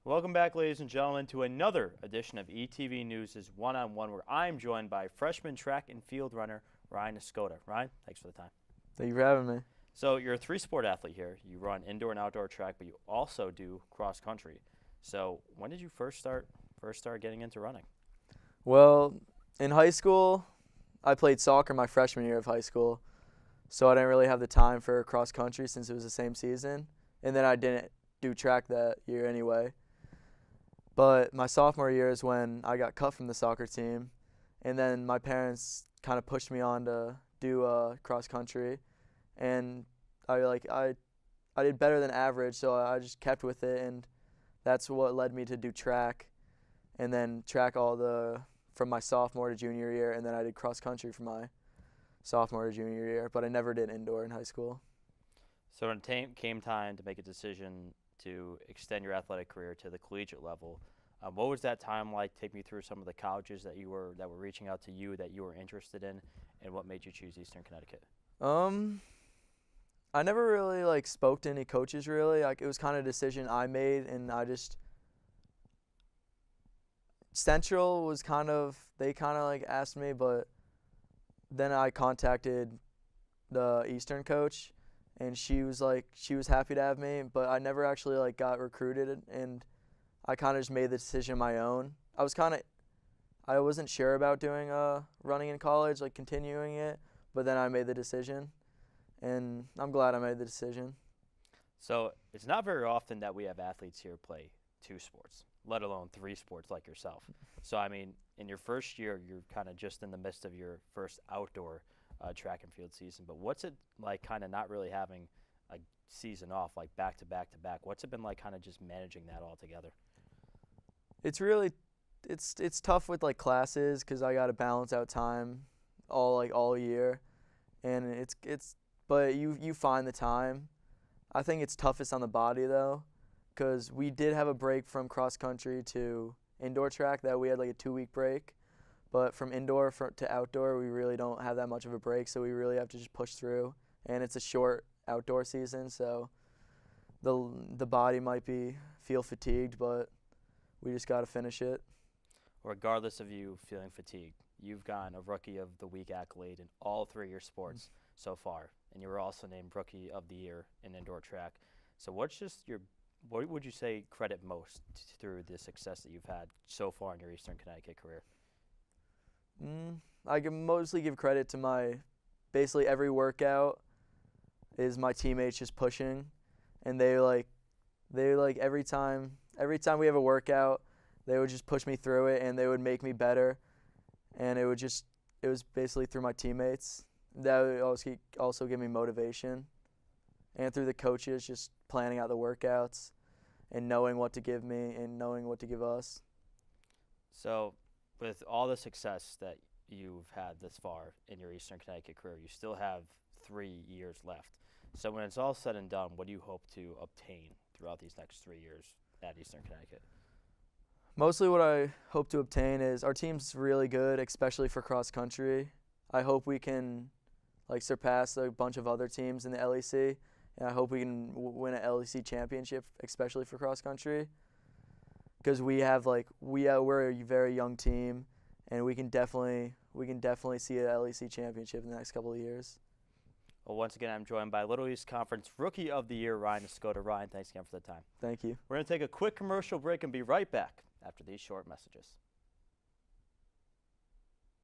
Welcome back, ladies and gentlemen, to another edition of ETV News' One-on-One, where I'm joined by freshman track and field runner Ryan Escoda. Ryan, thanks for the time. Thank you for having me. So you're a three-sport athlete here. You run indoor and outdoor track, but you also do cross country. So when did you first start getting into running? Well, in high school, I played soccer my freshman year of high school, so I didn't really have the time for cross country since it was the same season, and then I didn't do track that year anyway. But my sophomore year is when I got cut from the soccer team, and then my parents kind of pushed me on to do cross country, and I did better than average, so I just kept with it, and that's what led me to do track, and then track from my sophomore to junior year, and then I did cross country from my sophomore to junior year, but I never did indoor in high school. So when it came time to make a decision to extend your athletic career to the collegiate level, what was that time like? Take me through some of the colleges that were reaching out to you that you were interested in, and what made you choose Eastern Connecticut? I never really spoke to any coaches really. It was kind of a decision I made, and Central was they asked me, but then I contacted the Eastern coach, and she was happy to have me, but I never actually got recruited, and I kind of just made the decision on my own. I wasn't sure about doing running in college, continuing it, but then I made the decision, and I'm glad I made the decision. So it's not very often that we have athletes here play two sports, let alone three sports like yourself. So I mean, in your first year, you're kind of just in the midst of your first outdoor track and field season, but what's it like kind of not really having a season off, back to back to back? What's it been like kind of just managing that all together? It's tough with classes, because I got to balance out time all year, and but you find the time. I think it's toughest on the body though, because we did have a break from cross country to indoor track, that we had a 2-week break. But from indoor to outdoor, we really don't have that much of a break, so we really have to just push through. And it's a short outdoor season, so the body might feel fatigued, but we just got to finish it. Regardless of you feeling fatigued, you've gotten a Rookie of the Week accolade in all three of your sports so far, and you were also named Rookie of the Year in indoor track. So what would you say credit most through the success that you've had so far in your Eastern Connecticut career? I can mostly give credit to basically every workout is my teammates just pushing, and they every time we have a workout, they would just push me through it, and they would make me better, and it was basically through my teammates. That would also give me motivation, and through the coaches just planning out the workouts and knowing what to give me and knowing what to give us. So with all the success that you've had this far in your Eastern Connecticut career, you still have 3 years left. So when it's all said and done, what do you hope to obtain throughout these next 3 years at Eastern Connecticut? Mostly what I hope to obtain is, our team's really good, especially for cross country. I hope we can surpass a bunch of other teams in the LEC, and I hope we can win an LEC championship, especially for cross country. Because we're a very young team, and we can definitely see an LEC championship in the next couple of years. Well, once again, I'm joined by Little East Conference Rookie of the Year, Ryan Escoda. Ryan, thanks again for the time. Thank you. We're going to take a quick commercial break and be right back after these short messages.